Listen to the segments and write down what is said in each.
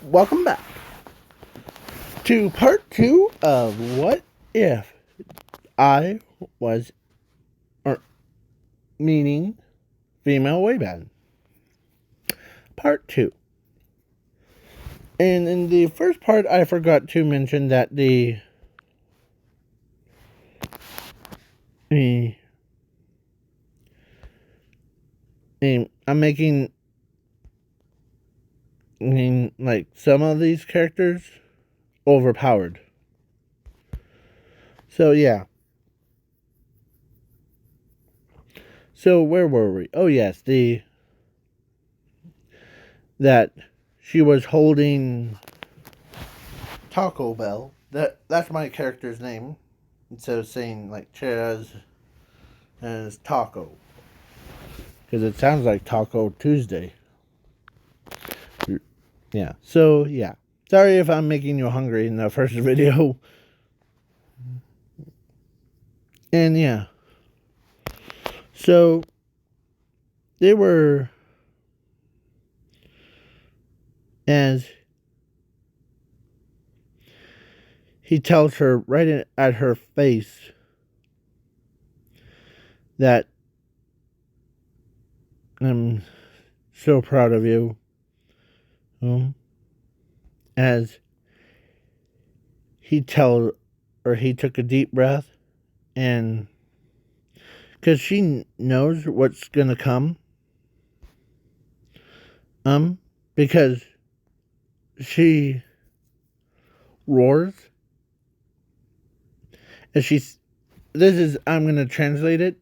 Welcome back to part 2 of What If I Was, or meaning female way band. Part 2. And in the first part, I forgot to mention that I'm making like some of these characters overpowered. So yeah. So where were we? Oh yes, that she was holding Taco Bell. That's my character's name. Instead of saying like Chaz as Taco, because it sounds like Taco Tuesday. Yeah. So yeah. Sorry if I'm making you hungry in the first video. And yeah. So they were, as he tells her right at her face that I'm so proud of you. As he took a deep breath, and because she knows what's gonna come, because she roars, and I'm gonna translate it.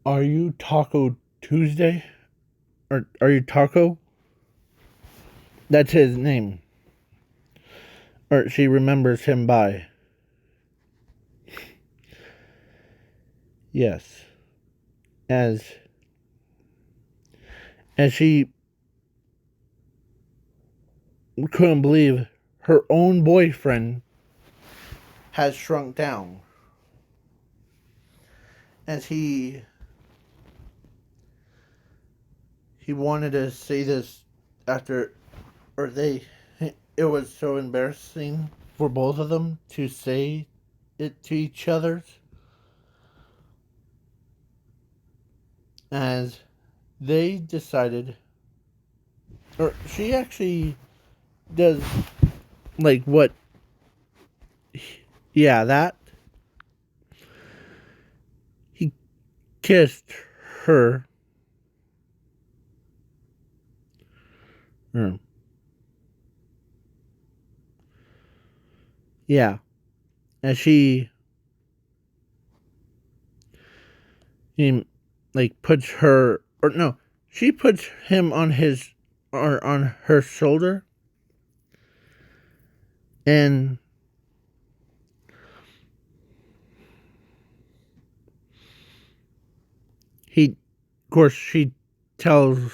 Are you Taco Tuesday? Or are you Taco? That's his name. Or she remembers him by. Yes. As she couldn't believe her own boyfriend has shrunk down. As he wanted to say this after, it was so embarrassing for both of them to say it to each other. As they decided, or she actually does, like, what, yeah, that, he kissed her, yeah, as he like puts her, or no, she puts him on his, or on her shoulder, and of course, she tells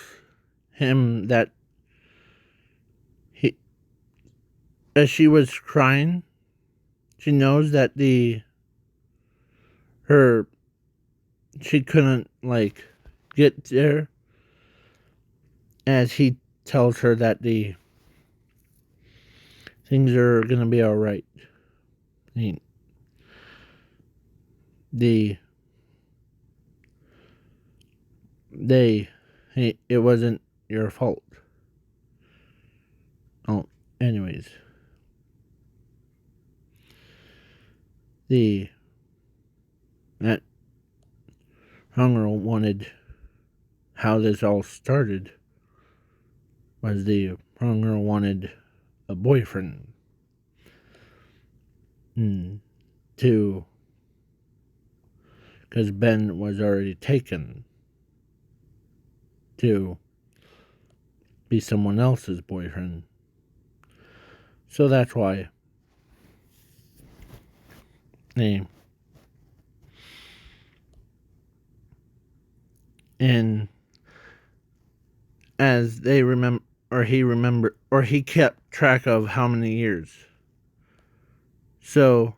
him that as she was crying, she knows that she couldn't, like, get there, as he tells her that the things are gonna be alright. It wasn't your fault. Oh, anyways. That hunger wanted, how this all started was the hunger wanted a boyfriend to, because Ben was already taken to be someone else's boyfriend. So that's why and as they remember, or he kept track of how many years. So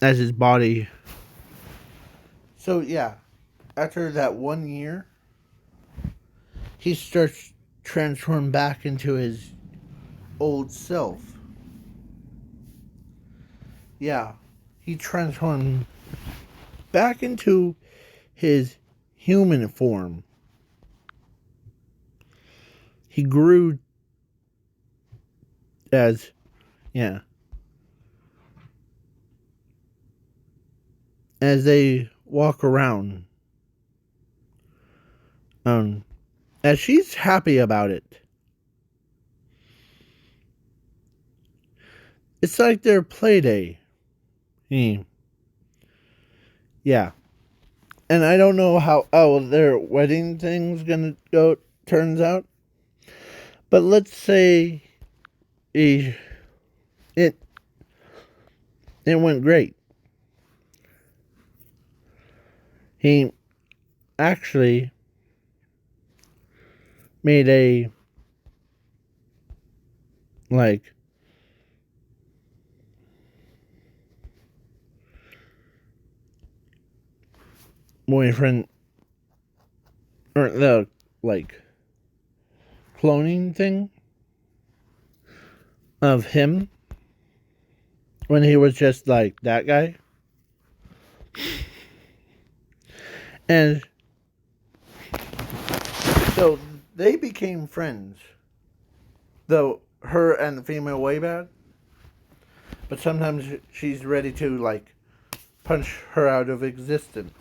as his body, so yeah, after that 1 year, he starts transformed back into his old self. Yeah, he transformed back into his human form. He grew as, yeah, as they walk around. As she's happy about it. It's like their play day. Yeah. And I don't know how their wedding thing's gonna go turns out. But let's say it it went great. He actually made a like boyfriend or the like cloning thing of him when he was just like that guy. And so they became friends. Though her and the female way bad. But sometimes she's ready to like punch her out of existence.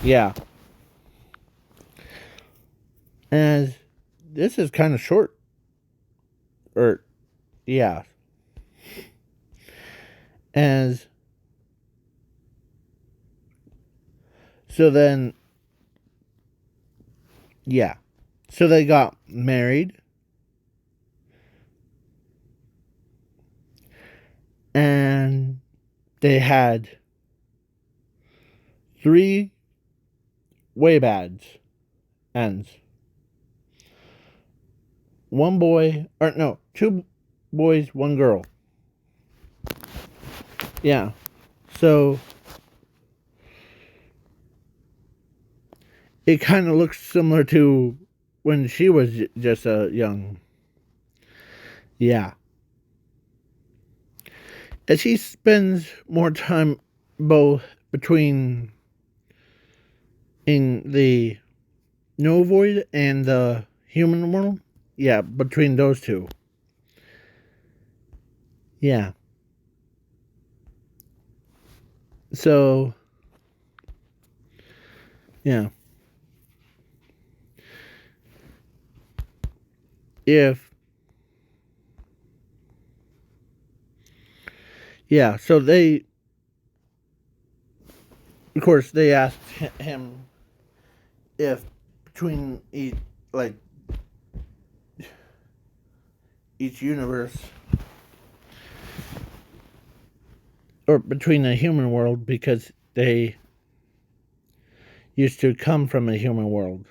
Yeah. And this is kind of short. Or yeah. As so then yeah. So they got married. And they had 3 way bads ends. 1 boy, or no, 2 boys, 1 girl. Yeah. So it kind of looks similar to when she was just a young. Yeah. And she spends more time both between in the no void and the human world. Yeah, between those two. Yeah. So yeah. If yeah, so they of course they asked him if between like each universe or between the human world because they used to come from a human world.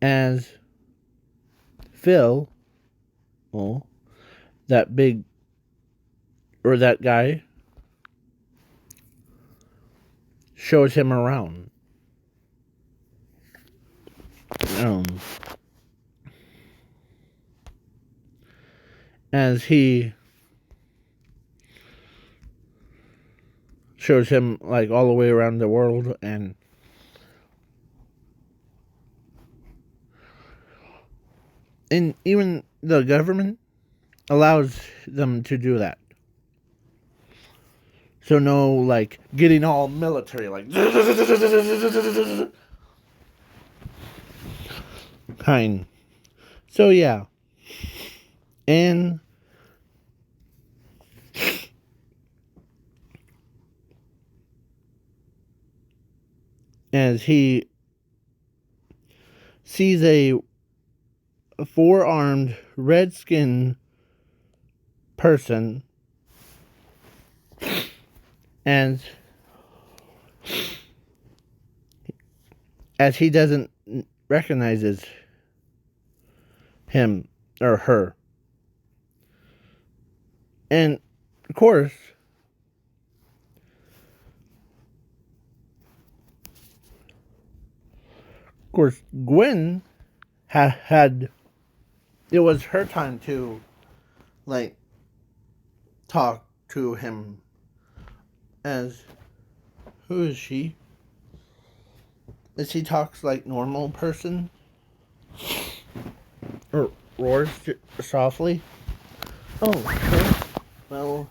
As Phil, well, that big or that guy shows him around. Um, as he shows him like all the way around the world and even the government allows them to do that. So no like getting all military like kind. So yeah. And as he sees a 4-armed red-skinned person and as he doesn't recognizes him or her. And of course course, Gwen had it was her time to like talk to him as who is she? As he talks like normal person or roars softly. Oh, okay. Well,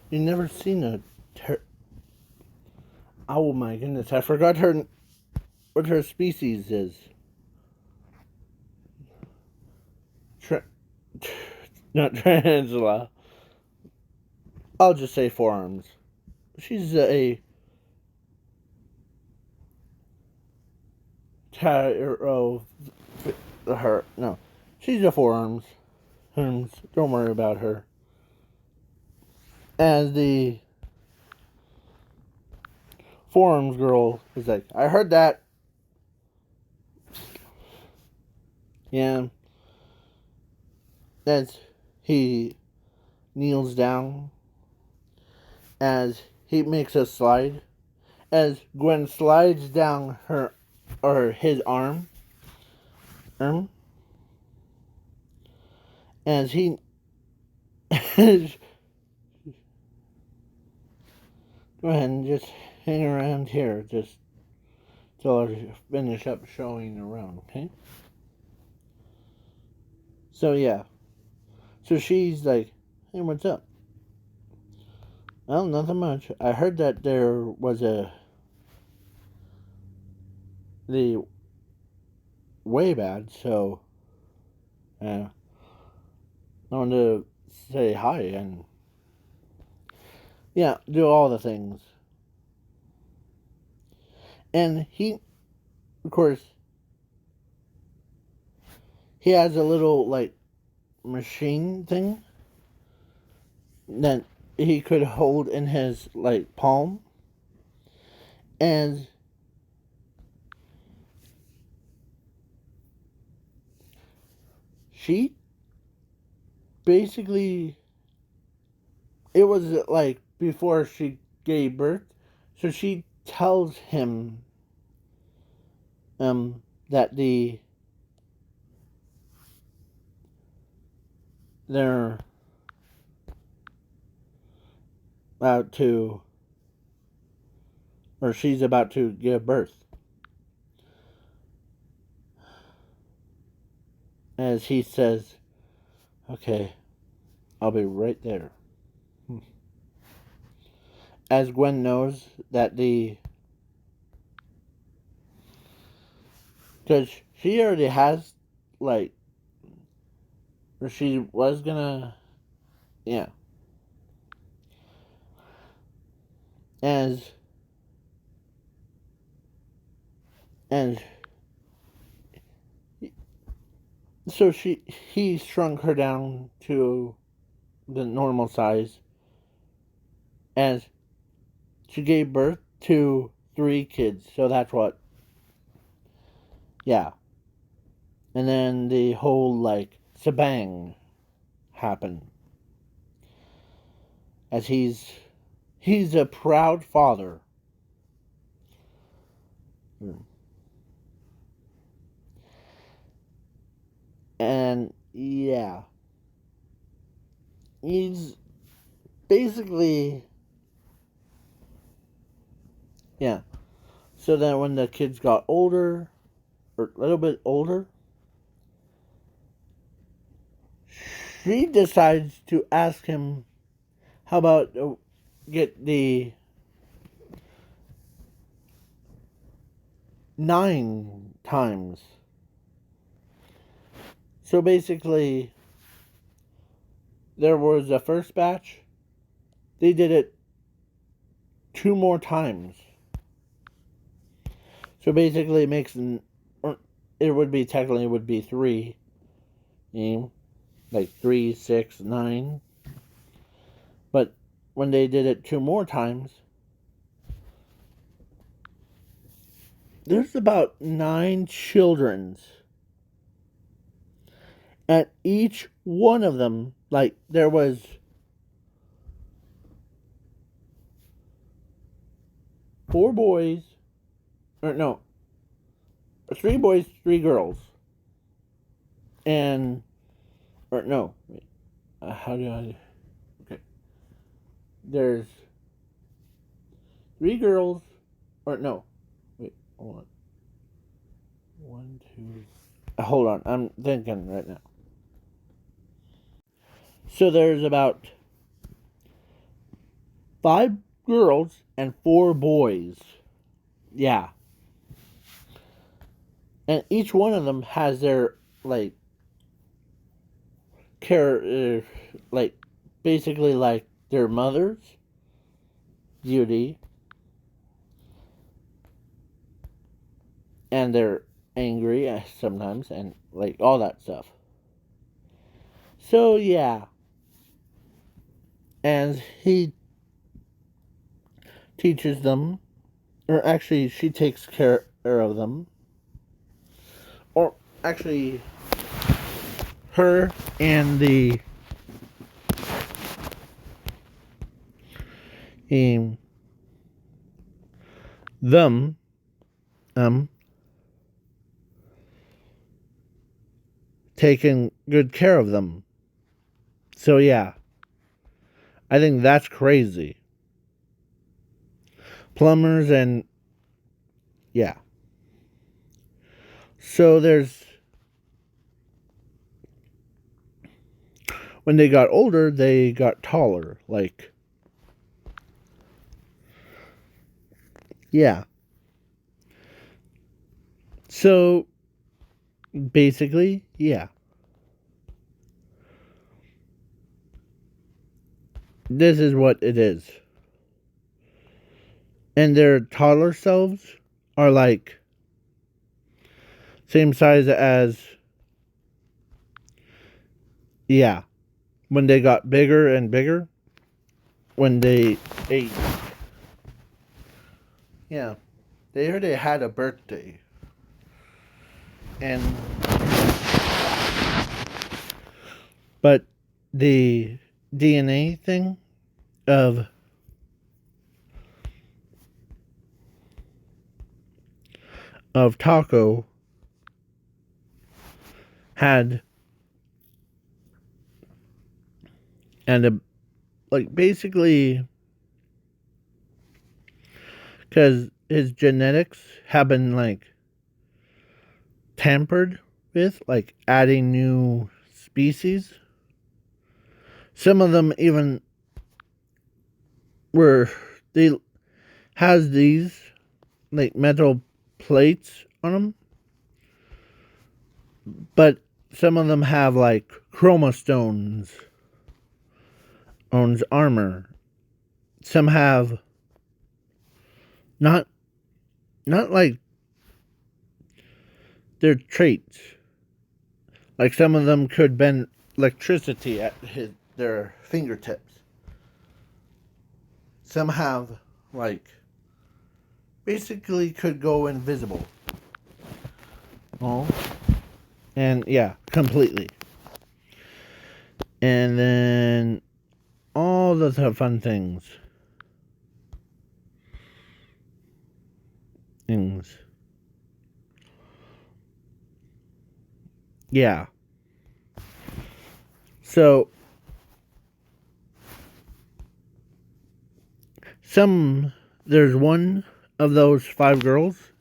you never seen a oh my goodness, I forgot what her species is. Not tarantula. I'll just say forearms. She's a her no. She's a forearms. Don't worry about her. And the forearms girl is like, I heard that. Yeah. As he kneels down, as he makes a slide, as Gwen slides down her or his arm, as he go ahead and just hang around here just till I finish up showing around, okay? So yeah. So she's like, hey, what's up? Well, nothing much. I heard that there was the way bad, so I wanted to say hi and yeah, do all the things. And he, of course, he has a little like machine thing that he could hold in his like palm, and she basically, it was like before she gave birth, so she tells him that they're about to, or she's about to give birth. As he says, okay, I'll be right there. As Gwen knows that because she already has, like, or she was gonna, yeah. As, and so he shrunk her down to the normal size as she gave birth to 3 kids. So that's what, yeah. And then the whole, like, shebang happened. As he's a proud father. And, yeah. He's basically, yeah. So then when the kids got older, or a little bit older, she decides to ask him, how about get the 9 times. So basically, there was a first batch. They did it 2 more times. So basically, it makes it would be technically it would be 3, like 3, 6, 9. But when they did it 2 more times, there's about 9 children's. And each one of them, like, there was 4 boys, or no, three boys, three girls. And, or no, wait, how do I, okay. There's three girls, or no, wait, hold on. One, two, hold on, I'm thinking right now. So there's about 5 girls and 4 boys. Yeah. And each one of them has their, like, like, basically like their mothers, Judy, and they're angry sometimes, and, like, all that stuff. So, yeah. And he teaches them, or actually, she takes care of them. Or, actually, her and the them taking good care of them. So yeah, I think that's crazy. Plumbers and yeah. So there's, when they got older, they got taller. Like, yeah. So basically, yeah. This is what it is. And their toddler selves are like same size as, yeah, when they got bigger and bigger when they ate. Yeah. They already had a birthday. And but the DNA thing of Taco had, and like basically because his genetics have been like tampered with, like adding new species. Some of them even were, they has these like metal plates on them, but some of them have like chromostones owns armor. Some have not like their traits. Like some of them could bend electricity at their fingertips. Some have like basically could go invisible. Oh, and yeah, completely. And then all the fun things. Yeah. So there's one of those 5 girls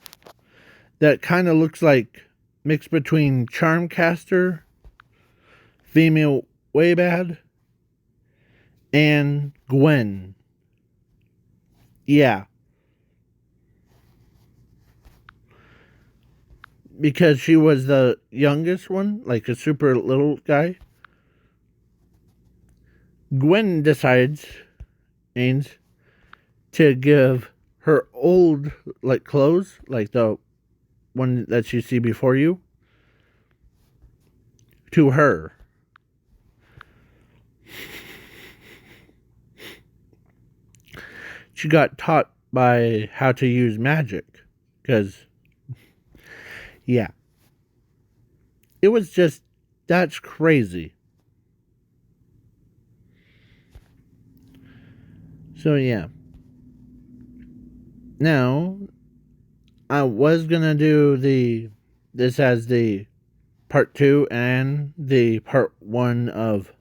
that kind of looks like mixed between Charmcaster, Female Way Bad, and Gwen. Yeah. Because she was the youngest one, like a super little guy. Gwen decides, Ains, to give her old like clothes, like the one that you see before you, to her. She got taught by how to use magic, because yeah, it was just, that's crazy. So yeah, now I was gonna do the this has the part 2 and the part 1 of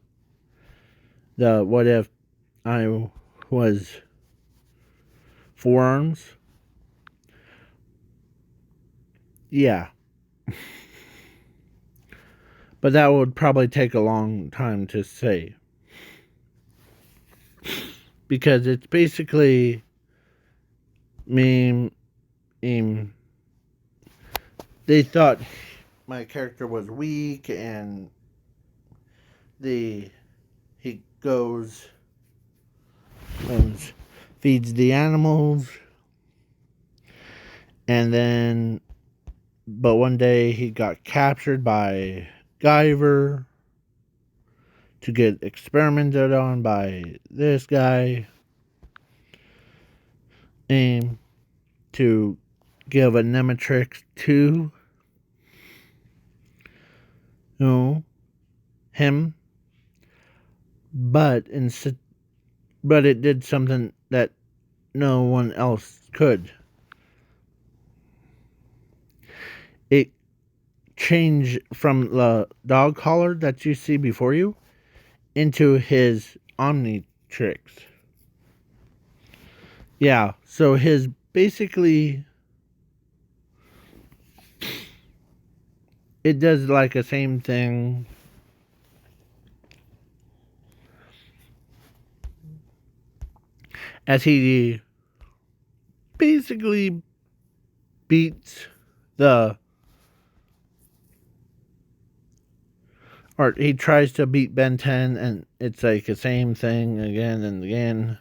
the what if I was forearms. Yeah. But that would probably take a long time to say. Because it's basically me. They thought my character was weak, and he goes and feeds the animals, and then but one day he got captured by Guyver to get experimented on by this guy, and to give a Nematrix to him, but it did something that no one else could. It changed from the dog collar that you see before you into his Omnitrix. Yeah, so his basically it does like the same thing as he basically beats or he tries to beat Ben 10, and it's like the same thing again and again.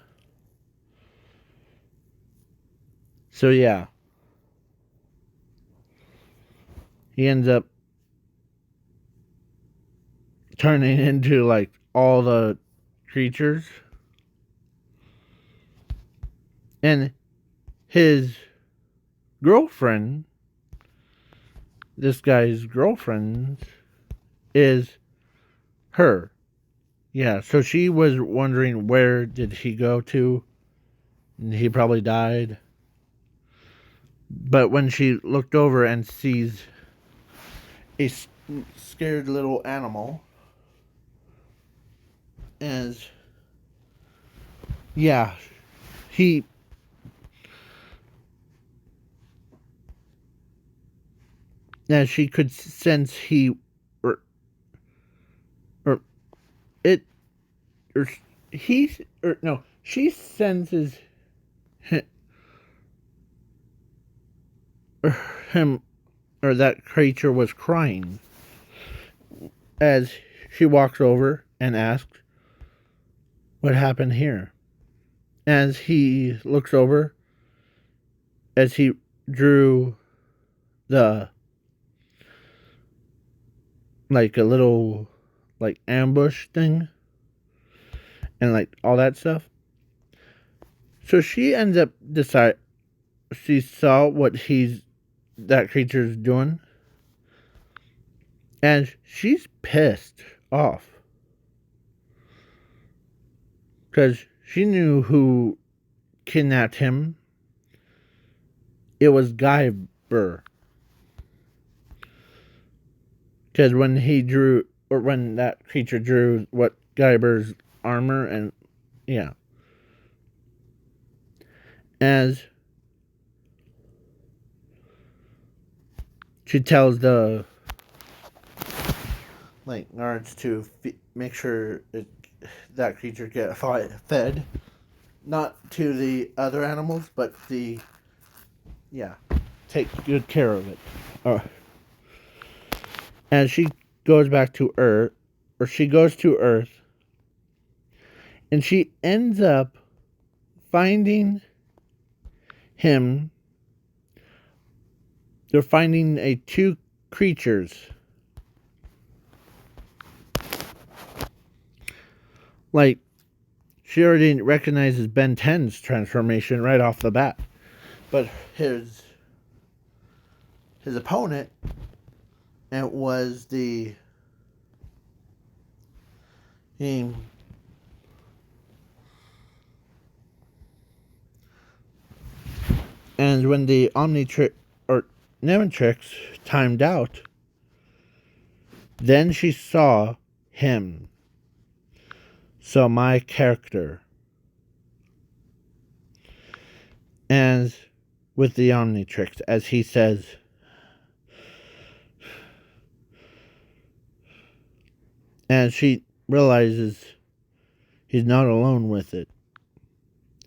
So yeah, he ends up turning into like all the creatures, and his girlfriend, this guy's girlfriend, is her. Yeah, so she was wondering where did he go to, and he probably died. But when she looked over and sees a scared little animal, as yeah, as she could sense or it or he or no, she senses him or that creature was crying as she walks over and asks, "What happened here?" As he looks over, as he drew the like a little like ambush thing and like all that stuff. So she ends up she saw what that creature's doing, and she's pissed off because she knew who kidnapped him. It was Guyver. Because when that creature drew what Guyver's armor, and yeah, as she tells the like guards to make sure that creature get fed, not to the other animals, but take good care of it. As she goes back to Earth, or she goes to Earth, and she ends up finding him. They're finding two creatures. Like, she already recognizes Ben 10's transformation right off the bat. But his opponent, it was and when the Omnitrix, or Nemetrix timed out, then she saw him. So my character. And with the Omnitrix, as he says, and she realizes he's not alone with it.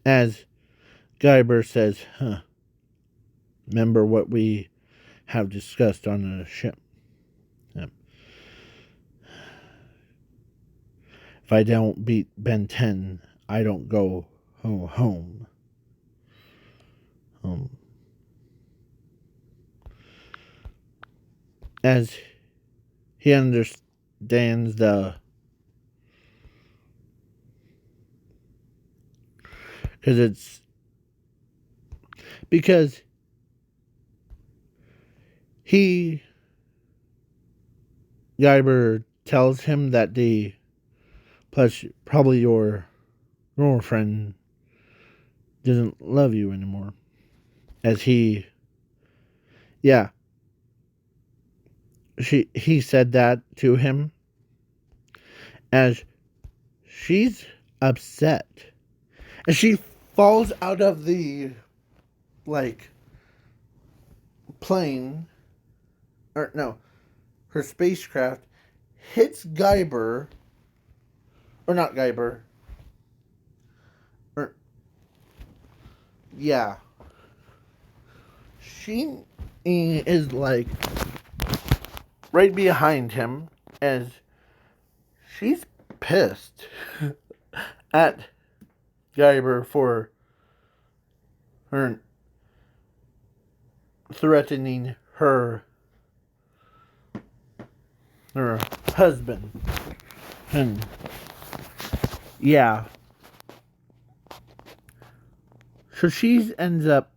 As Guyber says, remember what we have discussed on the ship. If I don't beat Ben 10, I don't go home. As he understands because Guyber tells him that plus probably your girlfriend doesn't love you anymore. As he said that to him, as she's upset, and she falls out of the plane, or no, her spacecraft hits Guyber, or not Guyber, or she is right behind him, as she's pissed at Guyber for her threatening her husband. And so she ends up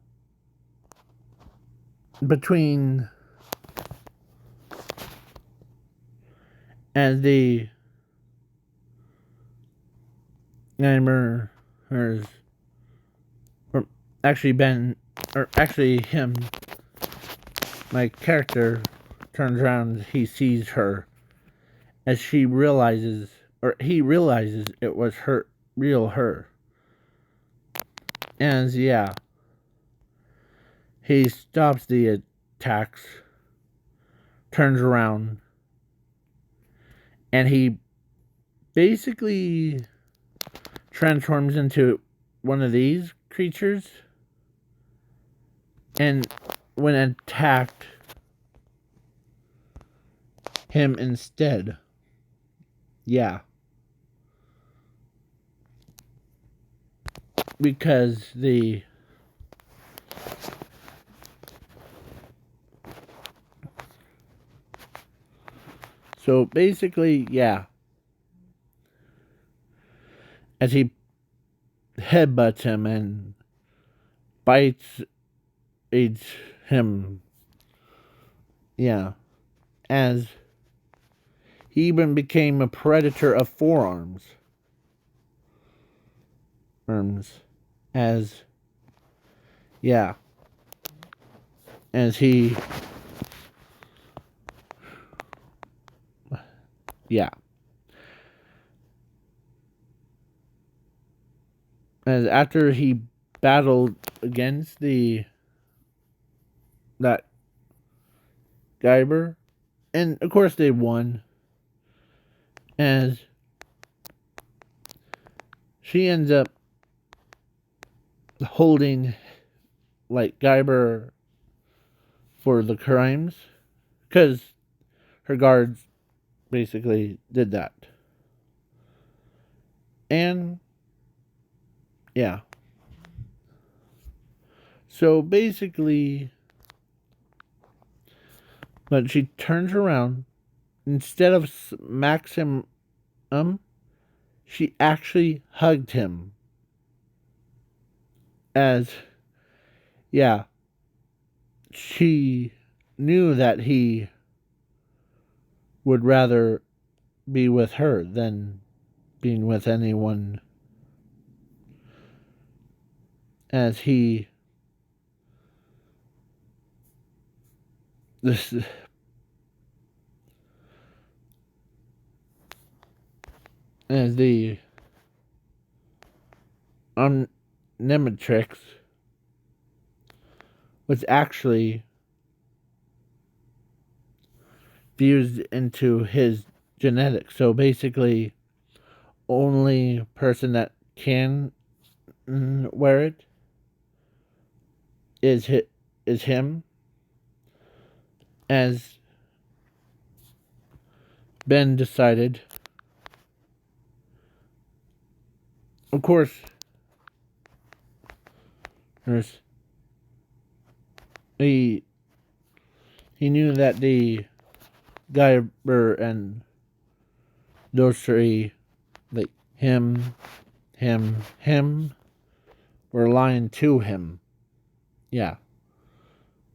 between as the hers, or actually him, my character turns around, he sees her, as he realizes it was her, real her. And he stops the attacks, turns around, and he basically transforms into one of these creatures, and when attacked him instead. Because so basically, as he headbutts him and bites him, as he even became a predator of forearms. As he as after he battled against that Guyber, and of course they won, as she ends up holding Guyber for the crimes, because her guards basically did that. And so basically, but she turns around, instead of smacks him, she actually hugged him. As she knew that he would rather be with her than being with anyone, as he this as the omnitrix was actually fused into his genetics. So basically, only person that can wear it is him, as Ben decided. Of course, there's he knew that the Guyver and those three, like him, were lying to him. Yeah,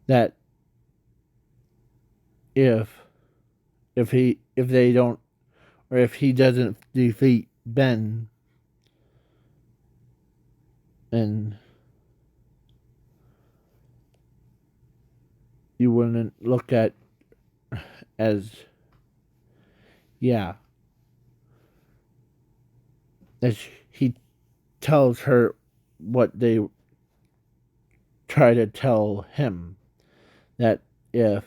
that if they don't, or if he doesn't defeat Ben, and you wouldn't look at as, yeah, as he tells her what they try to tell him, that if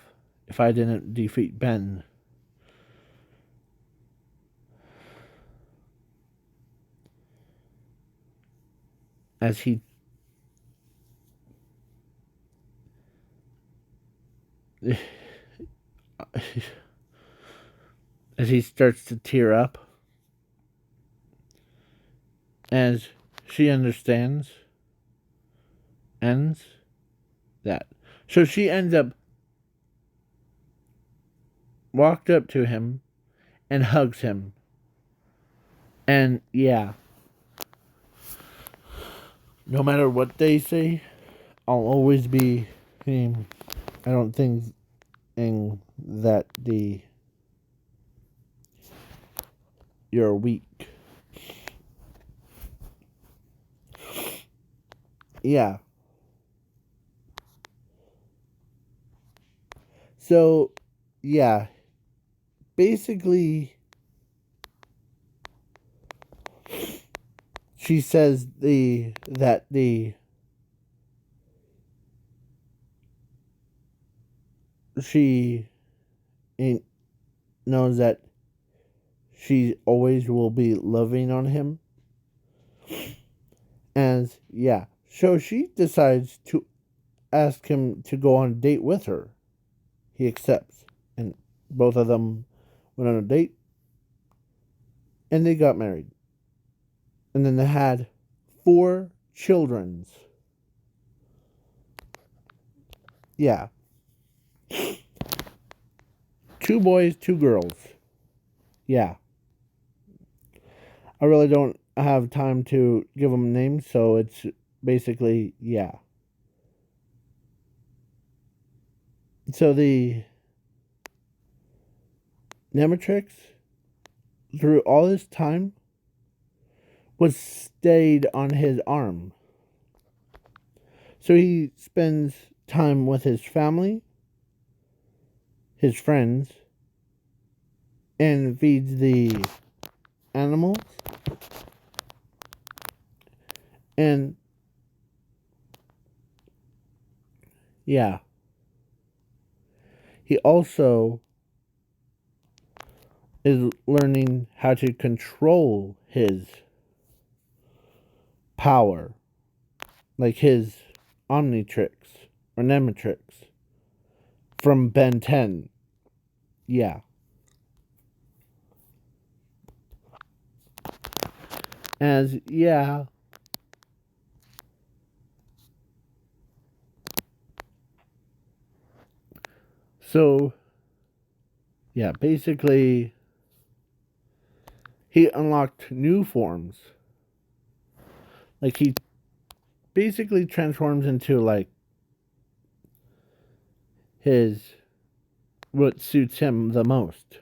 I didn't defeat Ben, as he as he starts to tear up, as she ends that. So she ends up walked up to him and hugs him. And yeah, no matter what they say, I'll always be him. I don't think that you're weak. Yeah. So, yeah. Basically, she says that she knows that she always will be loving on him. And yeah, so she decides to ask him to go on a date with her. He accepts, and both of them went on a date, and they got married. And then they had 4 children. Yeah. 2 boys, 2 girls. Yeah. I really don't have time to give them names, so it's basically, yeah. So the Nematrix, through all this time, was stayed on his arm. So he spends time with his family, his friends, and feeds the animals. And yeah, he also is learning how to control his power, like his Omnitrix or Nematrix from Ben 10. Yeah. As, yeah. So, yeah, basically, he unlocked new forms. Like, he basically transforms into, like, what suits him the most.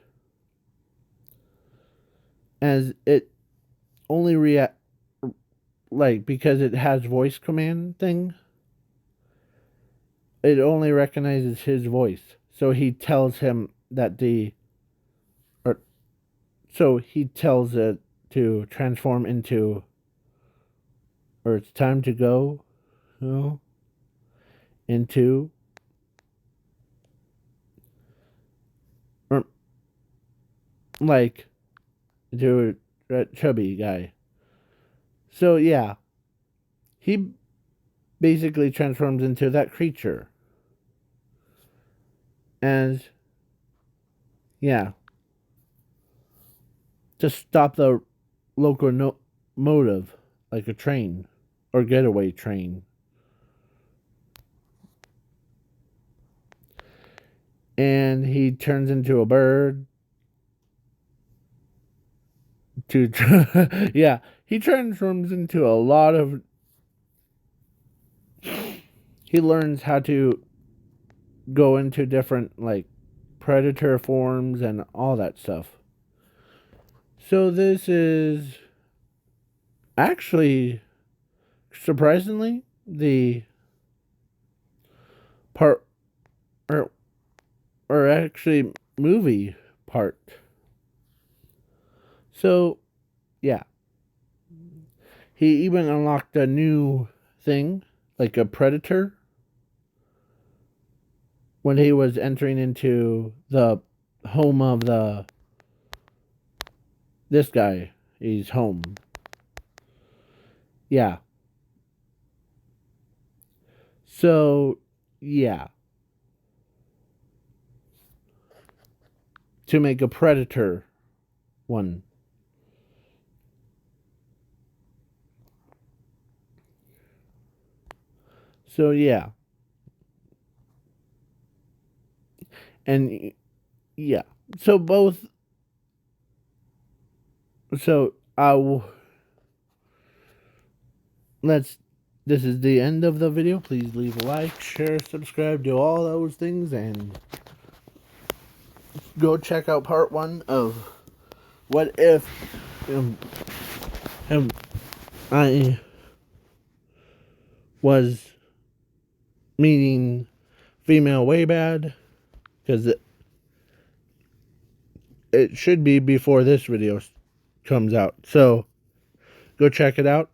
As it only because it has voice command thing, it only recognizes his voice. So he tells him that so he tells it to transform into, or it's time to go, into, or like, into a chubby guy. So yeah, he basically transforms into that creature. And yeah, to stop the locomotive, like a train or getaway train. And he turns into a bird to yeah, he transforms into a lot of, he learns how to go into different like predator forms and all that stuff. So this is actually surprisingly the part, or actually movie part. So yeah, he even unlocked a new thing, like a predator, when he was entering into the home of this guy. He's home. Yeah. So yeah, to make a predator one. So yeah. And yeah. So both, so let's, this is the end of the video. Please leave a like, share, subscribe, do all those things, and go check out part 1 of what if I was meaning female way bad, because it should be before this video comes out. So go check it out.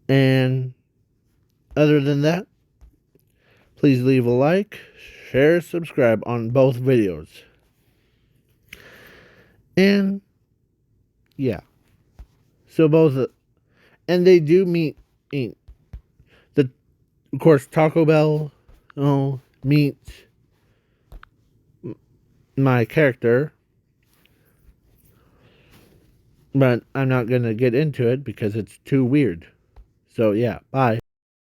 And other than that, please leave a like, share, subscribe on both videos. And yeah, so both, and they do meet the, of course, Taco Bell meets my character, but I'm not gonna get into it because it's too weird. So yeah, bye.